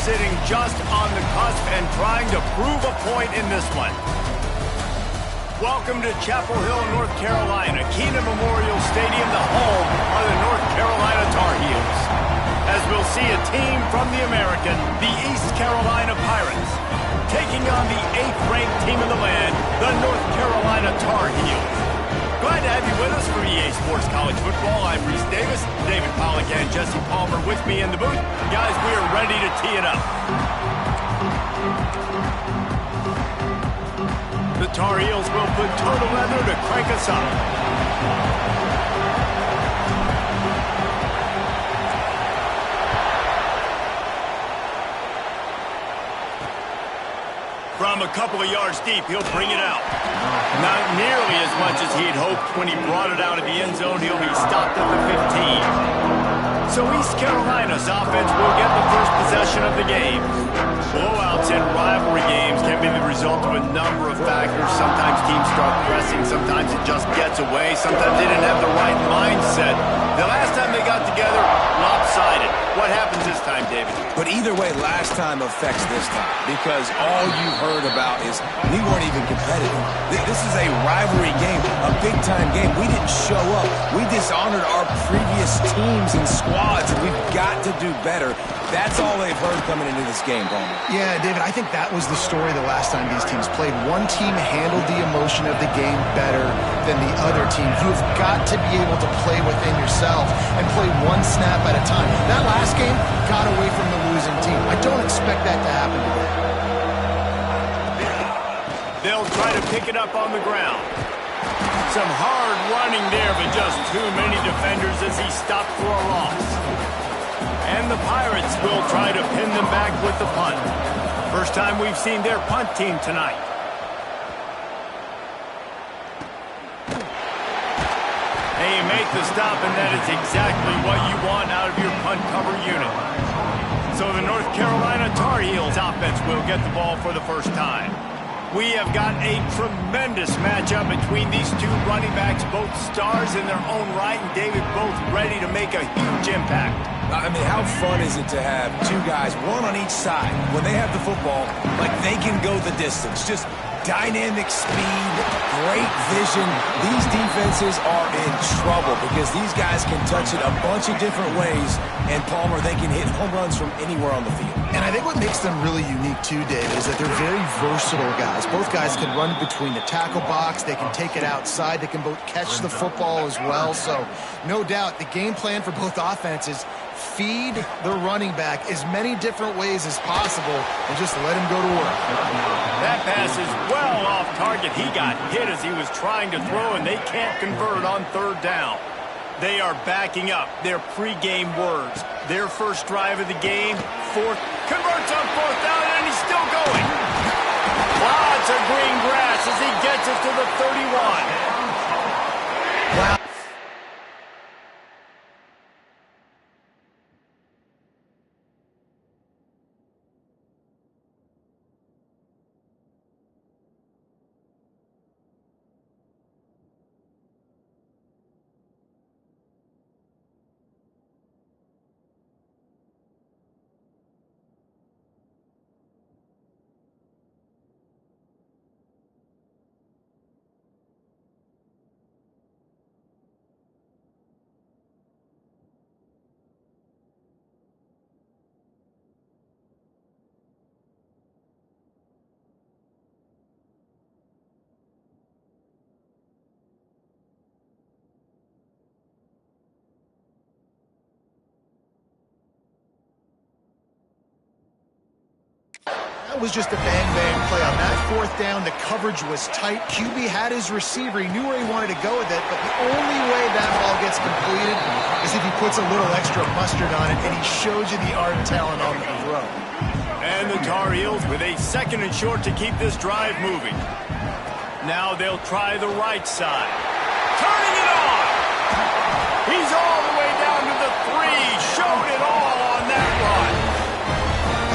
sitting just on the cusp and trying to prove a point in this one. Welcome to Chapel Hill, North Carolina, Kenan Memorial Stadium, the home of the North Carolina Tar Heels. As we'll see a team from the American, the East Carolina Pirates, taking on the 8th-ranked team in the land, the North Carolina Tar Heels. Glad to have you with us for EA Sports College Football. I'm Reese Davis, David Pollack and Jesse Palmer with me in the booth. Guys, we are ready to tee it up. The Tar Heels will put toe to leather to crank us up. From a couple of yards deep, he'll bring it out. Not nearly as much as he'd hoped when he brought it out of the end zone. He'll be stopped at the 15. So East Carolina's offense will get the first possession of the game. Blowouts in rivalry games can be the result of a number of factors. Sometimes teams start pressing. Sometimes it just gets away. Sometimes they didn't have the right mindset. The last time they got together, lopsided. What happens this time, David? But either way, last time affects this time because all you've heard about is we weren't even competitive. This is a rivalry game, a big-time game. We didn't show up. We dishonored our previous teams and squads, and we've got to do better. That's all they've heard coming into this game, Palmer. Yeah, David, I think that was the story the last time these teams played. One team handled the emotion of the game better than the other team. You've got to be able to play within yourself and play one snap at a time. That last game got away from the losing team. I don't expect that to happen today. They'll try to pick it up on the ground. Some hard running there, but just too many defenders as he stopped for a loss. And the Pirates will try to pin them back with the punt. First time we've seen their punt team tonight. And you make the stop, and that is exactly what you want out of your punt cover unit. So the North Carolina Tar Heels offense will get the ball for the first time. We have got a tremendous matchup between these two running backs, both stars in their own right, and David both ready to make a huge impact. I mean, how fun is it to have two guys, one on each side, when they have the football, like they can go the distance. Just dynamic speed, great vision. These defenses are in trouble because these guys can touch it a bunch of different ways, and Palmer, they can hit home runs from anywhere on the field. And I think what makes them really unique too, David, is that they're very versatile guys. Both guys can run between the tackle box. They can take it outside. They can both catch the football as well. So no doubt the game plan for both offenses, feed the running back as many different ways as possible and just let him go to work. That pass is well off target. He got hit as he was trying to throw, and they can't convert on third down. They are backing up their pregame words. Their first drive of the game, converts on fourth down, and he's still going. Lots of green grass as he gets it to the 31. Wow. That was just a bang-bang play. On that fourth down, the coverage was tight. QB had his receiver. He knew where he wanted to go with it, but the only way that ball gets completed is if he puts a little extra mustard on it, and he shows you the art and talent on the throw. And the Tar Heels with a 2nd and short to keep this drive moving. Now they'll try the right side. Turning it on! He's all the way down to the 3. Showed it all on that run.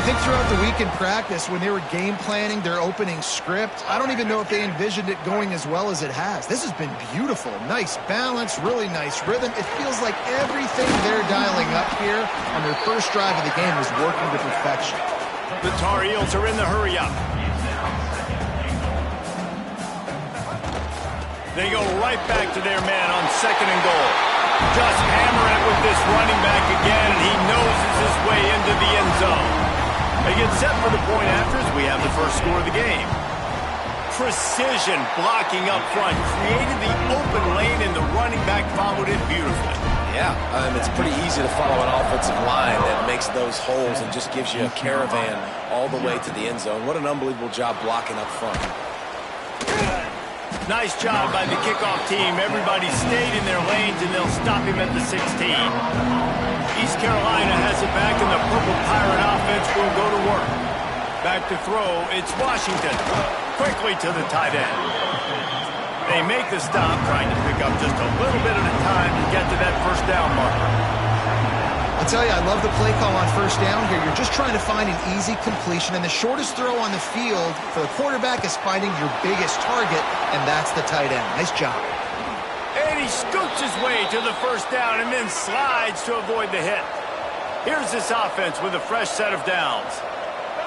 I think throughout the week in practice, when they were game planning their opening script, I don't even know if they envisioned it going as well as it has. This has been beautiful. Nice balance, really nice rhythm. It feels like everything they're dialing up here on their first drive of the game is working to perfection. The Tar Heels are in the hurry-up. They go right back to their man on 2nd and goal. Just hammer it with this running back again, and he noses his way into the end zone. They get set for the point after as we have the first score of the game. Precision blocking up front created the open lane, and the running back followed it beautifully. Yeah, it's pretty easy to follow an offensive line that makes those holes and just gives you a caravan all the way to the end zone. What an unbelievable job blocking up front. Nice job by the kickoff team. Everybody stayed in their lanes, and they'll stop him at the 16. East Carolina has it back, and the Purple Pirate offense will go to work. Back to throw, it's Washington. Quickly to the tight end. They make the stop, trying to pick up just a little bit at a time to get to that first down marker. I'll tell you, I love the play call on first down here. You're just trying to find an easy completion, and the shortest throw on the field for the quarterback is finding your biggest target, and that's the tight end. Nice job. And he scoots his way to the first down and then slides to avoid the hit. Here's this offense with a fresh set of downs.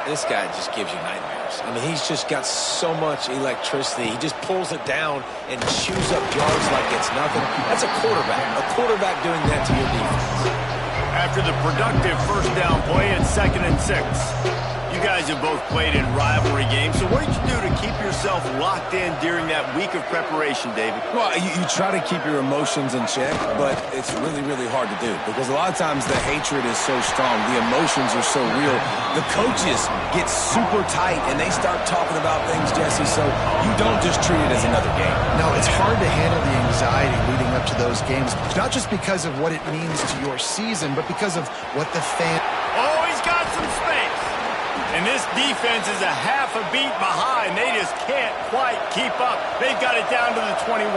This guy just gives you nightmares. I mean, he's just got so much electricity. He just pulls it down and chews up yards like it's nothing. That's a quarterback doing that to your defense. After the productive first down play at 2nd and 6. You guys have both played in rivalry games, so what did you do to keep yourself locked in during that week of preparation, David? Well, you try to keep your emotions in check, but it's really, really hard to do because a lot of times the hatred is so strong, the emotions are so real. The coaches get super tight, and they start talking about things, Jesse, so you don't just treat it as another game. No, it's hard to handle the anxiety leading up to those games, not just because of what it means to your season, but because of what the fan... Oh, he's got some space. And this defense is a half a beat behind. They just can't quite keep up. They've got it down to the 21.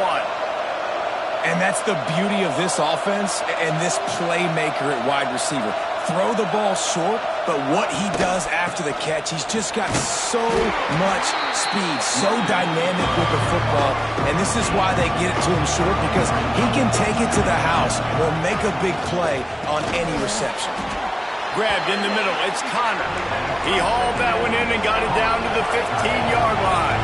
And that's the beauty of this offense and this playmaker at wide receiver. Throw the ball short, but what he does after the catch, he's just got so much speed, so dynamic with the football. And this is why they get it to him short, because he can take it to the house or make a big play on any reception. Grabbed in the middle, it's Connor. He hauled that one in and got it down to the 15-yard line.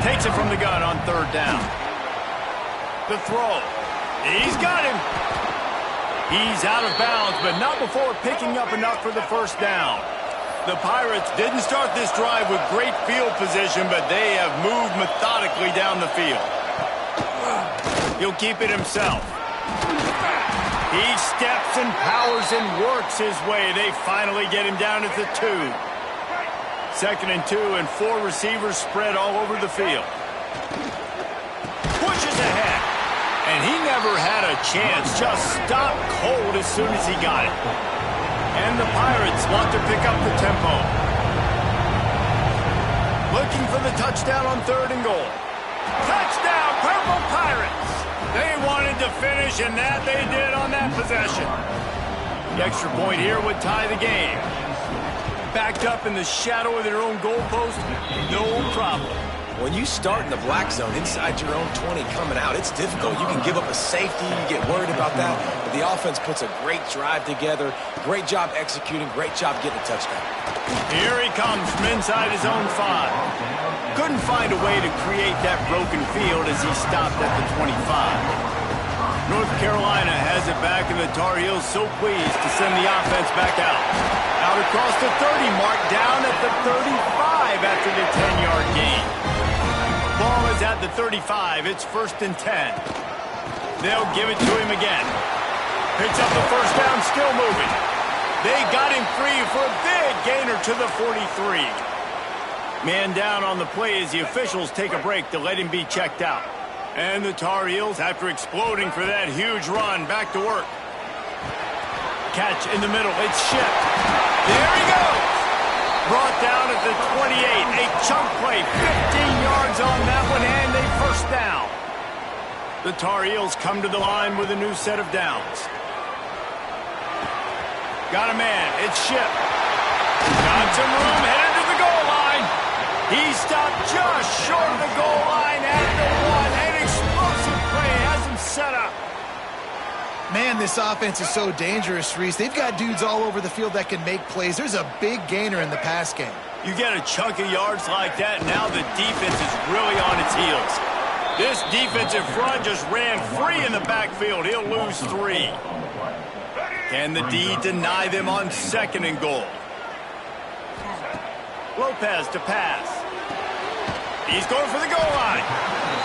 Takes it from the gun on 3rd down. The throw. He's got him. He's out of bounds, but not before picking up enough for the first down. The Pirates didn't start this drive with great field position, but they have moved methodically down the field. He'll keep it himself. He steps and powers and works his way. They finally get him down at the 2. 2nd and 2, and 4 receivers spread all over the field. Pushes ahead. And he never had a chance. Just stopped cold as soon as he got it. And the Pirates want to pick up the tempo. Looking for the touchdown on 3rd and goal. Touchdown, Purple Pirates! They wanted to finish, and that they did on that possession. The extra point here would tie the game. Backed up in the shadow of their own goalpost, no problem. When you start in the black zone inside your own 20 coming out, it's difficult. You can give up a safety, you get worried about that, but the offense puts a great drive together. Great job executing, great job getting a touchdown. Here he comes from inside his own 5. Couldn't find a way to create that broken field as he stopped at the 25. North Carolina has it back, and the Tar Heels so pleased to send the offense back out. Out across the 30 mark, down at the 35 after the 10-yard gain. Ball is at the 35. It's 1st and 10. They'll give it to him again. Picks up the first down, still moving. They got him free for a big gainer to the 43. Man down on the play as the officials take a break to let him be checked out. And the Tar Heels, after exploding for that huge run, back to work. Catch in the middle. It's shipped. There he goes. Brought down at the 28. A chunk play. 15 yards on that one, and a first down. The Tar Heels come to the line with a new set of downs. Got a man. It's shipped. Got some room. Headed to the goal line. He stopped just short of the goal line at the 1. An explosive play has him set up. Man, this offense is so dangerous, Reese. They've got dudes all over the field that can make plays. There's a big gainer in the pass game. You get a chunk of yards like that, and now the defense is really on its heels. This defensive front just ran free in the backfield. He'll lose 3. Can the D deny them on 2nd and goal? Lopez to pass. He's going for the goal line.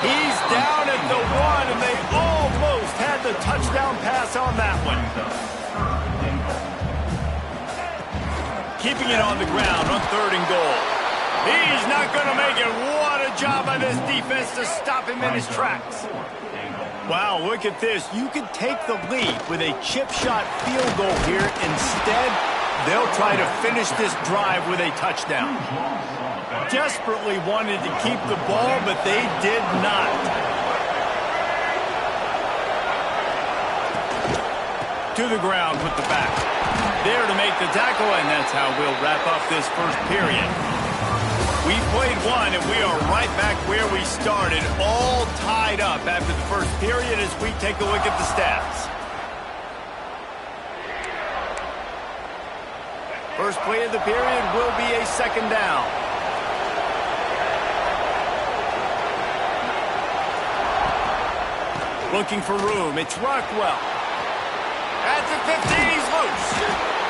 He's down at the 1, and they almost had the touchdown pass on that one. Keeping it on the ground on 3rd and goal. He's not going to make it. What a job by this defense to stop him in his tracks. Wow, look at this. You could take the lead with a chip shot field goal here. Instead, they'll try to finish this drive with a touchdown. Desperately wanted to keep the ball, but they did not. To the ground with the back. There to make the tackle, and that's how we'll wrap up this first period. We played 1, and we are right back where we started, all tied up after the first period as we take a look at the stats. First play of the period will be a 2nd down. Looking for room. It's Rockwell. At the 15, he's loose.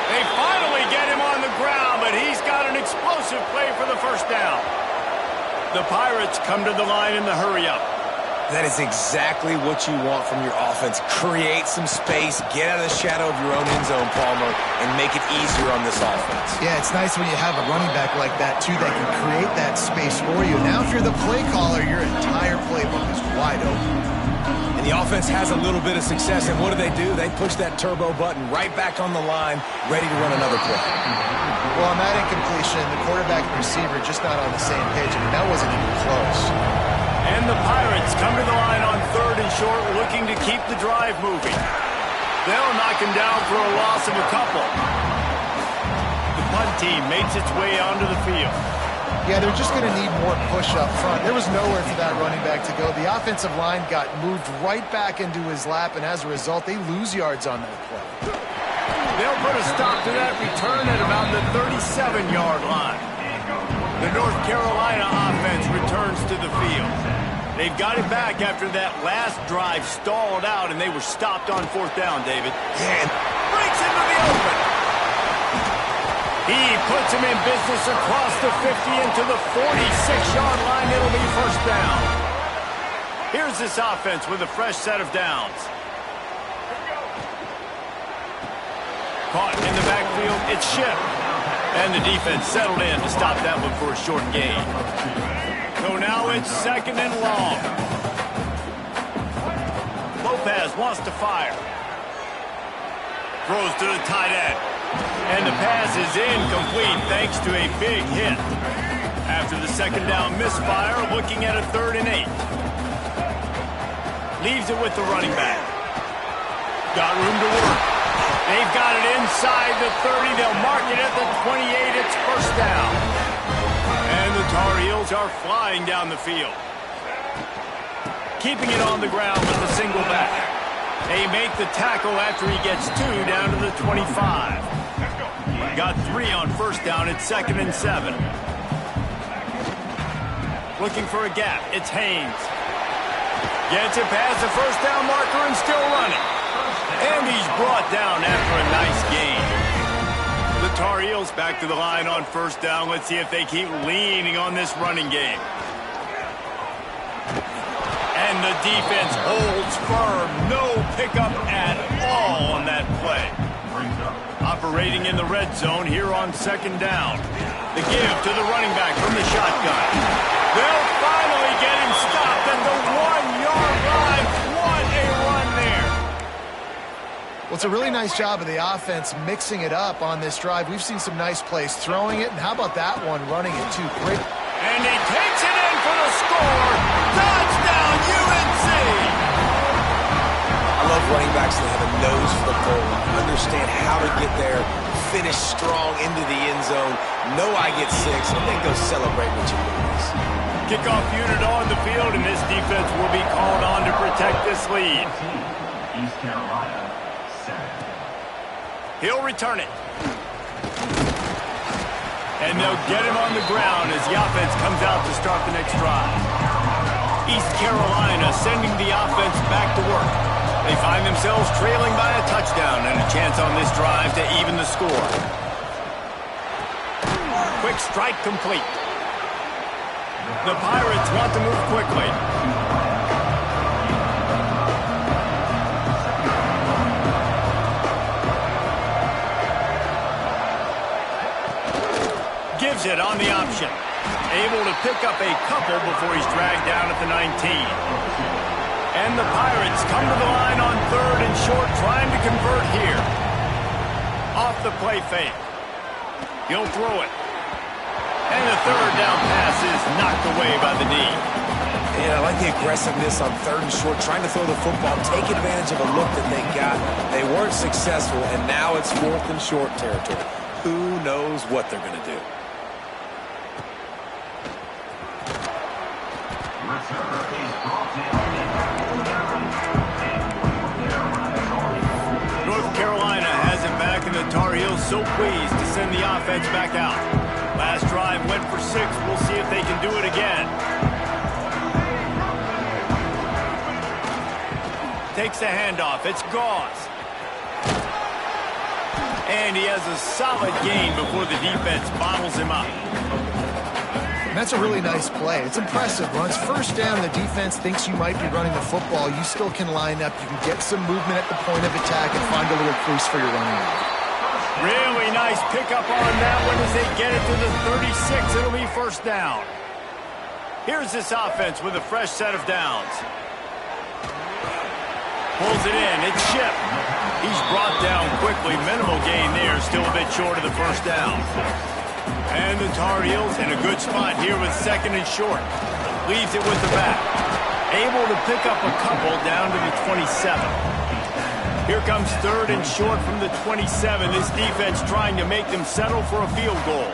They finally get him on the ground, but he's got an explosive play for the first down. The Pirates come to the line in the hurry-up. That is exactly what you want from your offense. Create some space, get out of the shadow of your own end zone, Palmer, and make it easier on this offense. Yeah, it's nice when you have a running back like that, too, that can create that space for you. Now, if you're the play caller, your entire playbook is wide open. And the offense has a little bit of success, and what do? They push that turbo button right back on the line, ready to run another play. Well, on that incompletion, the quarterback and receiver just not on the same page. I mean, that wasn't even close. And the Pirates come to the line on 3rd and short, looking to keep the drive moving. They'll knock him down for a loss of a couple. The punt team makes its way onto the field. Yeah, they're just going to need more push up front. There was nowhere for that running back to go. The offensive line got moved right back into his lap, and as a result, they lose yards on that play. They'll put a stop to that return at about the 37-yard line. The North Carolina offense returns to the field. They've got it back after that last drive stalled out, and they were stopped on 4th down, David. And breaks into the open. He puts him in business across the 50 into the 46-yard line. It'll be 1st down. Here's this offense with a fresh set of downs. Caught in the backfield, it's Shipp. And the defense settled in to stop that one for a short gain. So now it's 2nd and long. Lopez wants to fire. Throws to the tight end. And the pass is incomplete thanks to a big hit. After the 2nd down misfire, looking at a 3rd and 8. Leaves it with the running back. Got room to work. They've got it inside the 30. They'll mark it at the 28. It's 1st down. And the Tar Heels are flying down the field. Keeping it on the ground with the single back. They make the tackle after he gets 2 down to the 25. Got 3 on 1st down. It's 2nd and 7. Looking for a gap. It's Haynes. Gets it past the 1st down marker and still running. And he's brought down after a nice gain. The Tar Heels back to the line on 1st down. Let's see if they keep leaning on this running game. And the defense holds firm. No pickup at all on that play. Operating in the red zone here on 2nd down. The give to the running back from the shotgun. They'll finally get him stopped at the 1-yard line. What a run there. Well, it's a really nice job of the offense mixing it up on this drive. We've seen some nice plays throwing it, and how about that one running it too? Great. And he takes it in for the score. Touchdown, UNC! I love running backs that have a nose for the goal line, understand how to get there, finish strong into the end zone, know I get 6, and then go celebrate what you lose. Kickoff unit on the field, and this defense will be called on to protect this lead. East Carolina. He'll return it. And they'll get him on the ground as the offense comes out to start the next drive. East Carolina sending the offense back to work. They find themselves trailing by a touchdown and a chance on this drive to even the score. Quick strike complete. The Pirates want to move quickly. Gives it on the option. Able to pick up a couple before he's dragged down at the 19. And the Pirates come to the line on 3rd and short, trying to convert here. Off the play fake. He'll throw it. And the 3rd down pass is knocked away by the D. And I like the aggressiveness on 3rd and short, trying to throw the football, take advantage of a look that they got. They weren't successful, and now it's 4th and short territory. Who knows what they're going to do? North Carolina has it back, and the Tar Heels so pleased to send the offense back out. Last drive went for 6. We'll see if they can do it again. Takes the handoff. It's Gauze. And he has a solid gain before the defense bottles him up. And that's a really nice play. It's impressive. When it's 1st down, the defense thinks you might be running the football. You still can line up. You can get some movement at the point of attack and find a little crease for your running back. Really nice pickup on that one as they get it to the 36. It'll be 1st down. Here's this offense with a fresh set of downs. Pulls it in. It's Shipp. He's brought down quickly. Minimal gain there. Still a bit short of the 1st down. And the Tar Heels in a good spot here with 2nd and short. Leaves it with the back. Able to pick up a couple down to the 27. Here comes 3rd and short from the 27. This defense trying to make them settle for a field goal.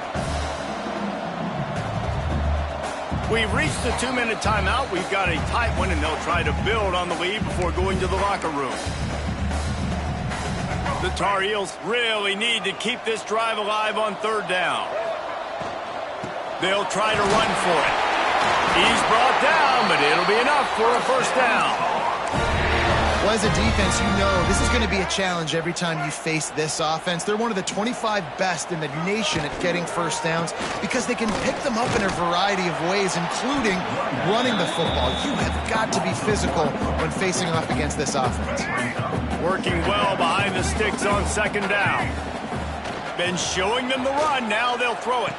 We've reached the 2-minute timeout. We've got a tight one, and they'll try to build on the lead before going to the locker room. The Tar Heels really need to keep this drive alive on 3rd down. They'll try to run for it. He's brought down, but it'll be enough for a 1st down. Well, as a defense, you know this is going to be a challenge every time you face this offense. They're one of the 25 best in the nation at getting 1st downs because they can pick them up in a variety of ways, including running the football. You have got to be physical when facing off against this offense. Working well behind the sticks on 2nd down. Been showing them the run. Now they'll throw it.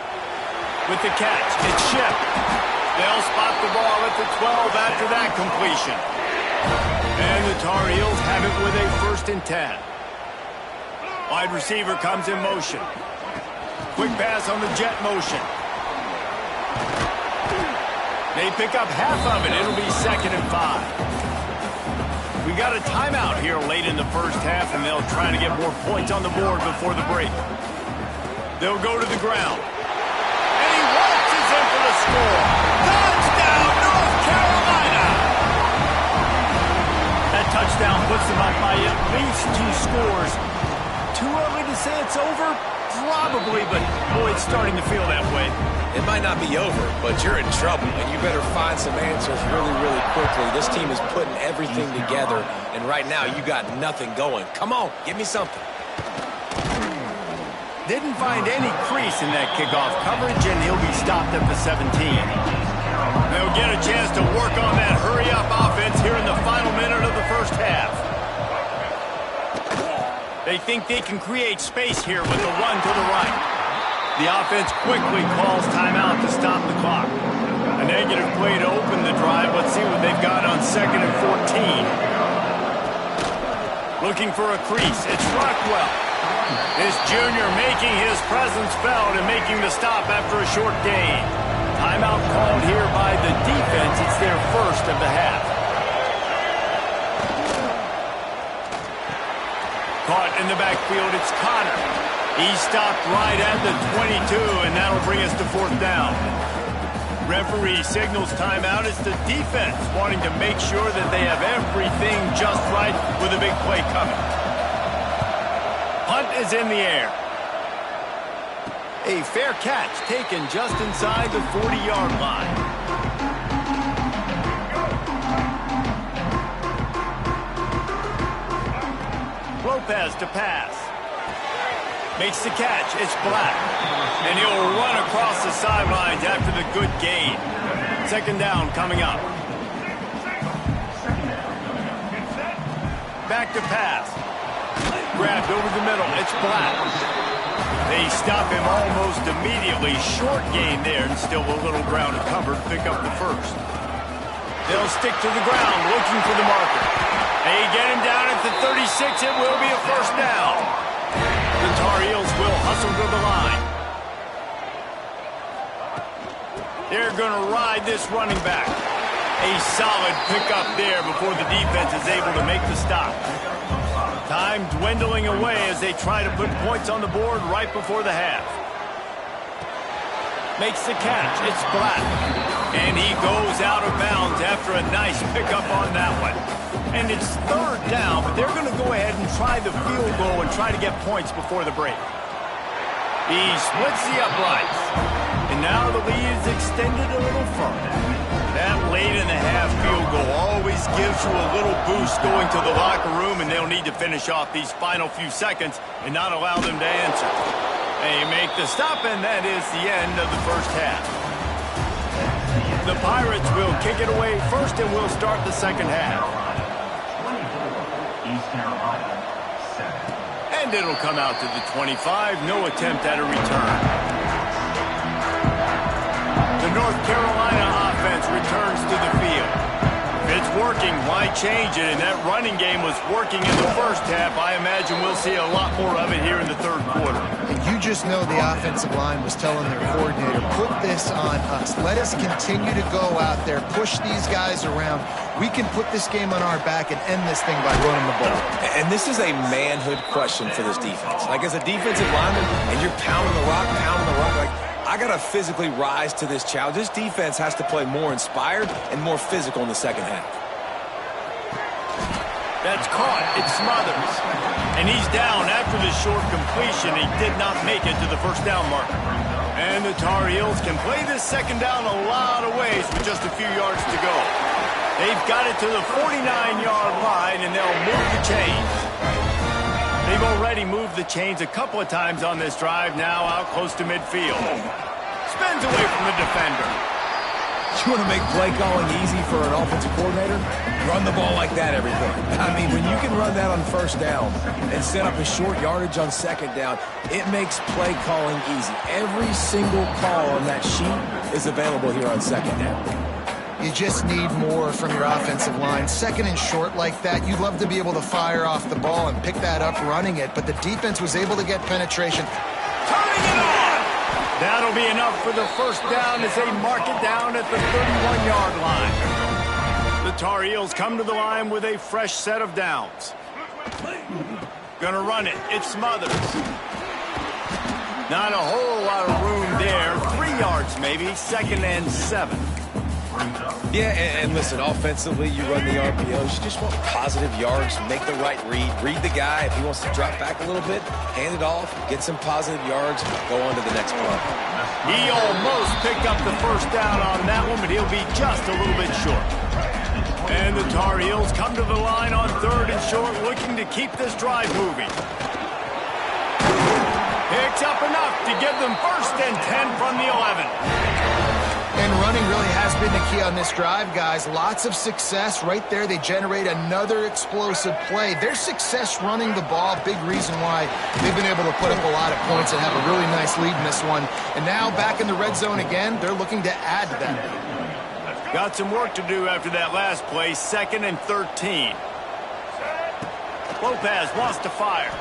With the catch, it's Shipp. They'll spot the ball at the 12 after that completion. And the Tar Heels have it with a 1st and 10. Wide receiver comes in motion. Quick pass on the jet motion. They pick up half of it. It'll be 2nd and 5. We got a timeout here late in the 1st half, and they'll try to get more points on the board before the break. They'll go to the ground. And he waltzes in for the score. Touchdown, North Carolina! That touchdown puts them up by at least 2 scores. Too early to say it's over? Probably, but boy, it's starting to feel that way. It might not be over, but you're in trouble, and you better find some answers really, really quickly. This team is putting everything together, and right now you got nothing going. Come on, give me something. Didn't find any crease in that kickoff coverage, and he'll be stopped at the 17. They'll get a chance to work on that hurry-up offense here in the final minute of the 1st half. They think they can create space here with the run to the right. The offense quickly calls timeout to stop the clock. A negative play to open the drive. Let's see what they've got on 2nd and 14. Looking for a crease. It's Rockwell. This junior making his presence felt and making the stop after a short gain. Timeout called here by the defense. It's their 1st of the half. Caught in the backfield, it's Connor. He stopped right at the 22, and that'll bring us to 4th down. Referee signals timeout. It's the defense wanting to make sure that they have everything just right with a big play coming. Punt is in the air. A fair catch taken just inside the 40-yard line. Lopez to pass. Makes the catch. It's Black. And he'll run across the sidelines after the good gain. Second down coming up. Back to pass. Grabbed over the middle. It's Black. They stop him almost immediately. Short gain there, and still a little ground to cover to pick up the first. They'll stick to the ground, looking for the marker. They get him down at the 36. It will be a first down. The Tar Heels will hustle to the line. They're going to ride this running back. A solid pickup there before the defense is able to make the stop. Time dwindling away as they try to put points on the board right before the half. Makes the catch. It's Black. And he goes out of bounds after a nice pickup on that one. And it's third down, but they're going to go ahead and try the field goal and try to get points before the break. He splits the uprights. And now the lead is extended a little further. That late in the half field goal always gives you a little boost going to the locker room, and they'll need to finish off these final few seconds and not allow them to answer. They make the stop, and that is the end of the first half. The Pirates will kick it away first, and we'll start the second half. And it'll come out to the 25. No attempt at a return. The North Carolina offense returns to the field. If it's working, why change it? And that running game was working in the first half. I imagine we'll see a lot more of it here in the third quarter. And you just know the offensive line was telling their coordinator, put this on us. Let us continue to go out there, push these guys around. We can put this game on our back and end this thing by running the ball. And this is a manhood question for this defense. Like, as a defensive lineman, and you're pounding the rock, like, I got to physically rise to this challenge. This defense has to play more inspired and more physical in the second half. That's caught. It Smothers. And he's down after the short completion. He did not make it to the first down marker. And the Tar Heels can play this second down a lot of ways with just a few yards to go. They've got it to the 49-yard line, and they'll move the chains. They've already moved the chains a couple of times on this drive, now out close to midfield. Spins away from the defender. You want to make play calling easy for an offensive coordinator? Run the ball like that every play. I mean, when you can run that on first down and set up a short yardage on second down, it makes play calling easy. Every single call on that sheet is available here on second down. You just need more from your offensive line. Second and short like that, you'd love to be able to fire off the ball and pick that up running it, but the defense was able to get penetration. Turning it on! That'll be enough for the first down as they mark it down at the 31-yard line. The Tar Heels come to the line with a fresh set of downs. Gonna run it. It's Smothers. Not a whole lot of room there. 3 yards maybe. Second and 7. Yeah, and listen, offensively, you run the RPOs. You just want positive yards, make the right read the guy. If he wants to drop back a little bit, hand it off, get some positive yards, go on to the next play. He almost picked up the first down on that one, but he'll be just a little bit short. And the Tar Heels come to the line on third and short, looking to keep this drive moving. Picks up enough to give them first and 10 from the 11. And running really has been the key on this drive, guys. Lots of success right there. They generate another explosive play. Their success running the ball, big reason why they've been able to put up a lot of points and have a really nice lead in this one. And now back in the red zone again, they're looking to add to that. Got some work to do after that last play, second and 13. Lopez wants to fire.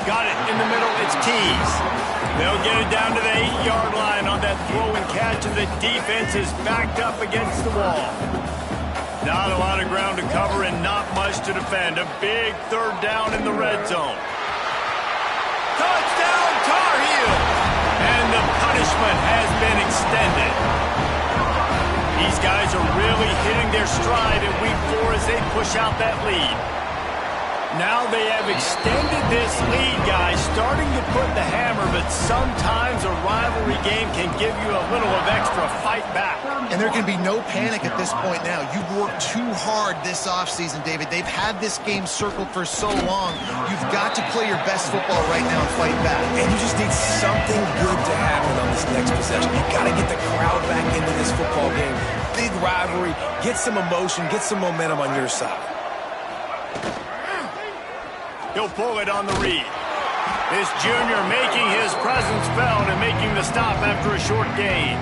Got it in the middle. It's Keys. They'll get it down to the 8-yard line on that throw and catch, and the defense is backed up against the wall. Not a lot of ground to cover and not much to defend. A big third down in the red zone. Touchdown, Tar Heels! And the punishment has been extended. These guys are really hitting their stride in week 4 as they push out that lead. Now they have extended this lead, guys, starting to put the hammer, but sometimes a rivalry game can give you a little of extra fight back. And there can be no panic at this point now. You've worked too hard this offseason, David. They've had this game circled for so long. You've got to play your best football right now and fight back. And you just need something good to happen on this next possession. You got to get the crowd back into this football game. Big rivalry. Get some emotion. Get some momentum on your side. He'll pull it on the read. This junior making his presence felt and making the stop after a short gain.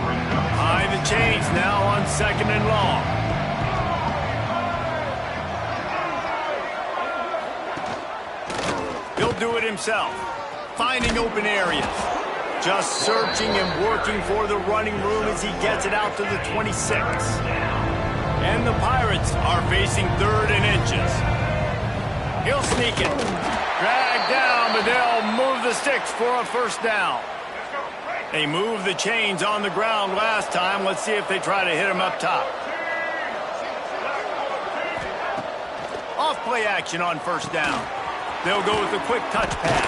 Behind the chains now on 2nd and long. He'll do it himself, finding open areas. Just searching and working for the running room as he gets it out to the 26. And the Pirates are facing 3rd and inches. He'll sneak it. Drag down, but they'll move the sticks for a first down. They moved the chains on the ground last time. Let's see if they try to hit him up top. Off play action on first down. They'll go with a quick touch pass.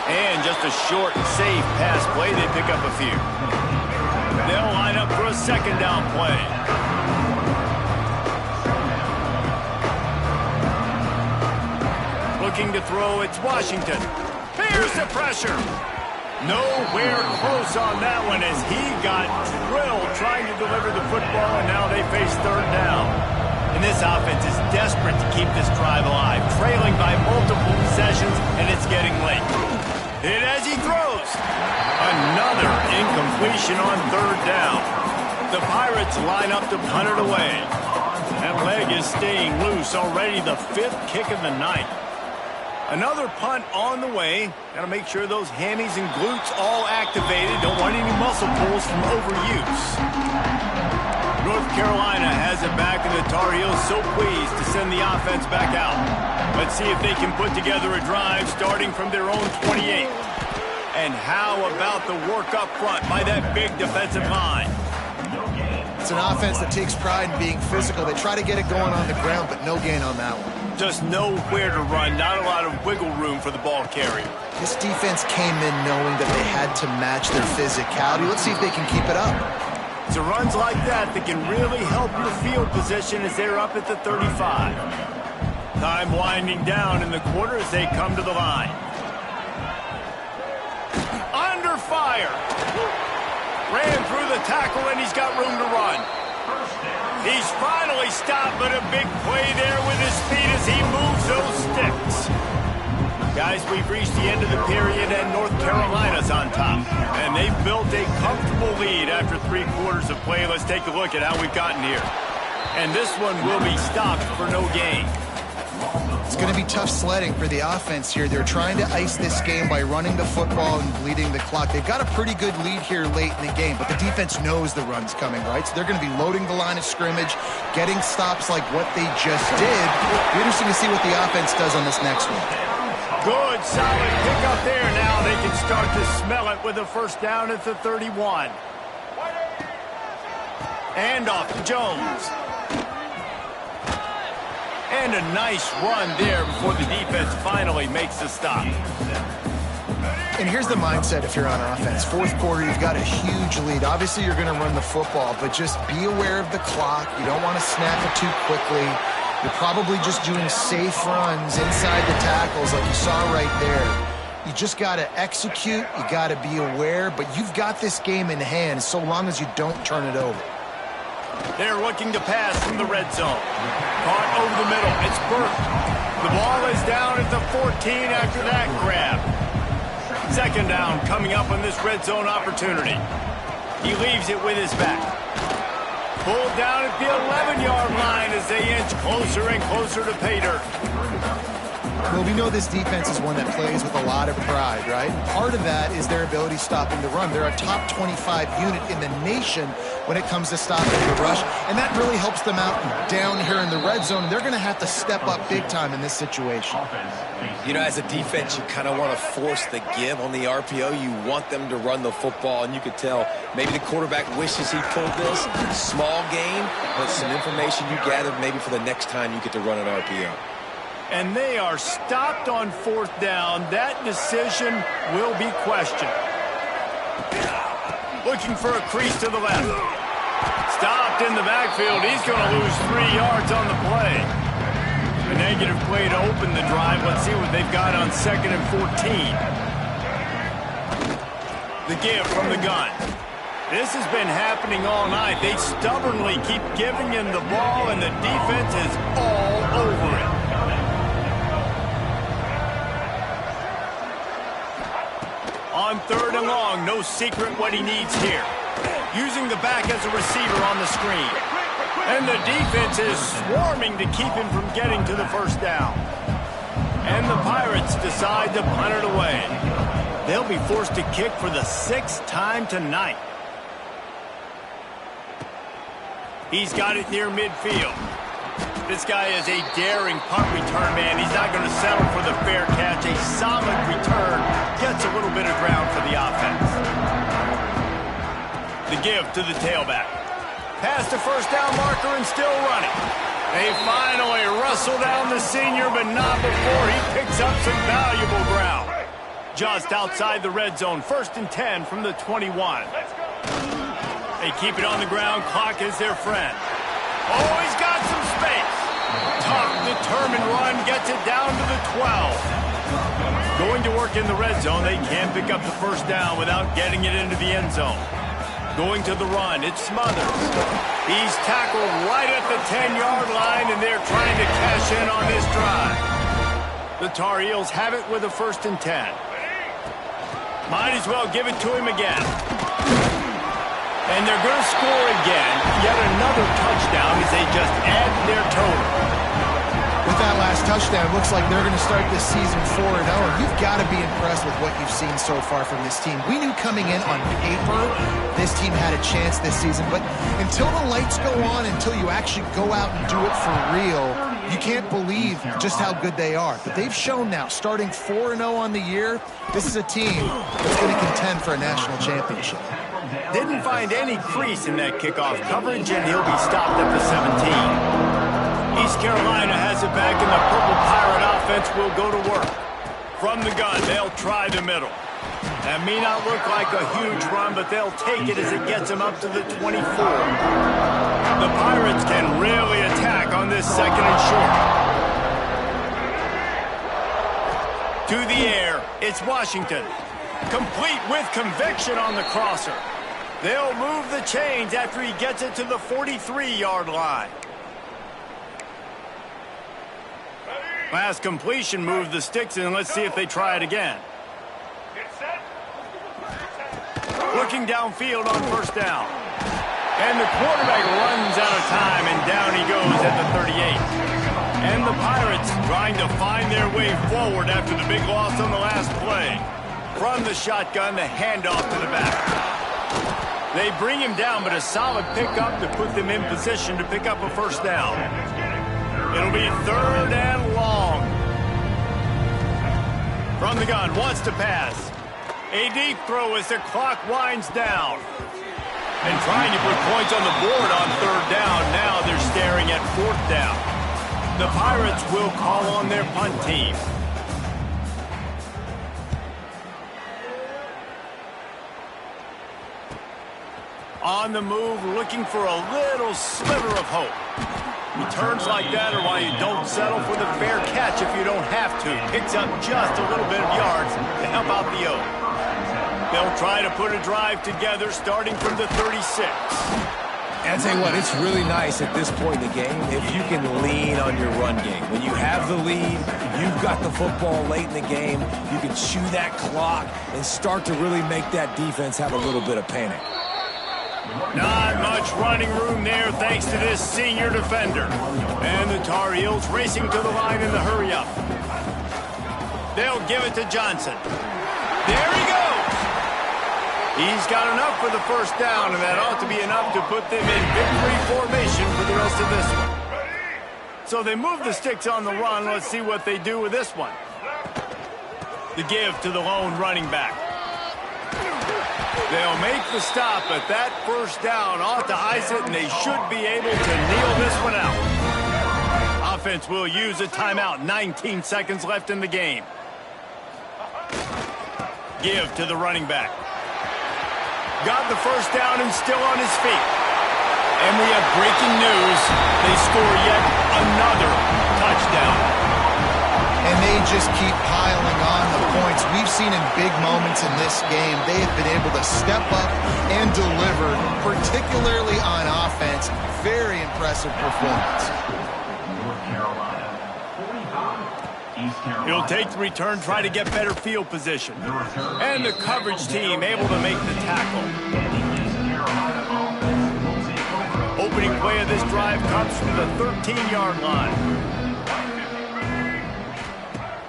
And just a short, safe pass play. They pick up a few. They'll line up for a 2nd down play. Looking to throw, it's Washington. Here's the pressure. Nowhere close on that one as he got drilled trying to deliver the football, and now they face 3rd down. And this offense is desperate to keep this drive alive, trailing by multiple possessions, and it's getting late. Hit as he throws. Another incompletion on 3rd down. The Pirates line up to punt it away. That leg is staying loose, already the 5th kick of the night. Another punt on the way. Got to make sure those hammies and glutes all activated. Don't want any muscle pulls from overuse. North Carolina has it back, and the Tar Heels so pleased to send the offense back out. Let's see if they can put together a drive starting from their own 28. And how about the work up front by that big defensive line? It's an offense that takes pride in being physical. They try to get it going on the ground, but no gain on that one. Just nowhere to run, not a lot of wiggle room for the ball carrier. This defense came in knowing that they had to match their physicality. Let's see if they can keep it up. It's runs like that that can really help your field position as they're up at the 35. Time winding down in the quarter as they come to the line. Under fire. Ran through the tackle, and he's got room to run. He's finally stopped, but a big play there with his feet as he moves those sticks. Guys, we've reached the end of the period, and North Carolina's on top. And they've built a comfortable lead after 3 quarters of play. Let's take a look at how we've gotten here. And this one will be stopped for no gain. It's going to be tough sledding for the offense here. They're trying to ice this game by running the football and bleeding the clock. They've got a pretty good lead here late in the game, but the defense knows the run's coming, right? So they're going to be loading the line of scrimmage, getting stops like what they just did. It'll be interesting to see what the offense does on this next one. Good, solid pick up there. Now they can start to smell it with a first down at the 31. And off to Jones. And a nice run there before the defense finally makes the stop. And here's the mindset if you're on offense. 4th quarter, you've got a huge lead. Obviously, you're going to run the football, but just be aware of the clock. You don't want to snap it too quickly. You're probably just doing safe runs inside the tackles like you saw right there. You just got to execute. You got to be aware, but you've got this game in hand so long as you don't turn it over. They're looking to pass from the red zone. Caught over the middle. It's Burke. The ball is down at the 14 after that grab. 2nd down coming up on this red zone opportunity. He leaves it with his back. Pulled down at the 11-yard line as they inch closer and closer to pay dirt. Well, we know this defense is one that plays with a lot of pride, right? Part of that is their ability stopping the run. They're a top 25 unit in the nation when it comes to stopping the rush, and that really helps them out down here in the red zone. They're going to have to step up big time in this situation. You know, as a defense, you kind of want to force the give on the RPO. You want them to run the football, and you could tell maybe the quarterback wishes he pulled this. Small gain, but some information you gathered maybe for the next time you get to run an RPO. And they are stopped on 4th down. That decision will be questioned. Looking for a crease to the left. Stopped in the backfield. He's going to lose 3 yards on the play. A negative play to open the drive. Let's see what they've got on 2nd and 14. The give from the gun. This has been happening all night. They stubbornly keep giving him the ball, and the defense is all over it. On 3rd and long, no secret what he needs here. Using the back as a receiver on the screen. And the defense is swarming to keep him from getting to the 1st down. And the Pirates decide to punt it away. They'll be forced to kick for the 6th time tonight. He's got it near midfield. This guy is a daring punt return man. He's not going to settle for the fair catch. A solid return gets a little bit of ground for the offense. The give to the tailback. Past the 1st down marker and still running. They finally wrestle down the senior, but not before he picks up some valuable ground. Just outside the red zone, 1st and 10 from the 21. They keep it on the ground. Clock is their friend. Oh, he's got some space. Tough, determined run gets it down to the 12. Going to work in the red zone, they can pick up the 1st down without getting it into the end zone. Going to the run, it's Smothers. He's tackled right at the 10-yard line, and they're trying to cash in on this drive. The Tar Heels have it with a 1st and 10. Might as well give it to him again. And they're going to score again. Yet another touchdown as they just add their total. With that last touchdown, it looks like they're going to start this season 4-0. You've got to be impressed with what you've seen so far from this team. We knew coming in on paper this team had a chance this season, but until the lights go on, until you actually go out and do it for real, you can't believe just how good they are. But they've shown now, starting 4-0 on the year, this is a team that's going to contend for a national championship. Didn't find any crease in that kickoff coverage, and he'll be stopped at the 17. East Carolina has it back, and the Purple Pirate offense will go to work. From the gun, they'll try the middle. That may not look like a huge run, but they'll take it as it gets them up to the 24. The Pirates can really attack on this 2nd and short. To the air, it's Washington. Complete with conviction on the crosser. They'll move the chains after he gets it to the 43-yard line. Last completion moved the sticks in. Let's see if they try it again. Looking downfield on 1st down. And the quarterback runs out of time, and down he goes at the 38. And the Pirates trying to find their way forward after the big loss on the last play. From the shotgun, the handoff to the back. They bring him down, but a solid pickup to put them in position to pick up a 1st down. It'll be 3rd and long. From the gun, wants to pass. A deep throw as the clock winds down. And trying to put points on the board on 3rd down. Now they're staring at 4th down. The Pirates will call on their punt team. On the move, looking for a little sliver of hope. Returns like that are why you don't settle for the fair catch if you don't have to. Picks up just a little bit of yards to help out the Oak. They'll try to put a drive together starting from the 36. And I'll tell you what, it's really nice at this point in the game if you can lean on your run game. When you have the lead, you've got the football late in the game, you can chew that clock and start to really make that defense have a little bit of panic. Not much running room there thanks to this senior defender. And the Tar Heels racing to the line in the hurry-up. They'll give it to Johnson. There he goes! He's got enough for the 1st down, and that ought to be enough to put them in victory formation for the rest of this one. So they move the sticks on the run. Let's see what they do with this one. The give to the lone running back. They'll make the stop, but that 1st down ought to ice it, and they should be able to kneel this one out. offense will use a timeout. 19 seconds left in the game. Give to the running back. Got the first down and still on his feet. And we have breaking news. They score yet another touchdown. And they just keep piling on the points. We've seen in big moments in this game, they have been able to step up and deliver, particularly on offense. Very impressive performance. He'll take the return, try to get better field position. And the coverage team able to make the tackle. Opening play of this drive comes from the 13-yard line.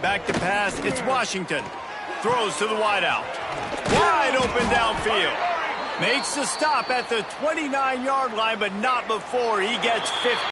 Back to pass, it's Washington. Throws to the wideout. Wide open downfield. Makes the stop at the 29-yard line, but not before he gets 50.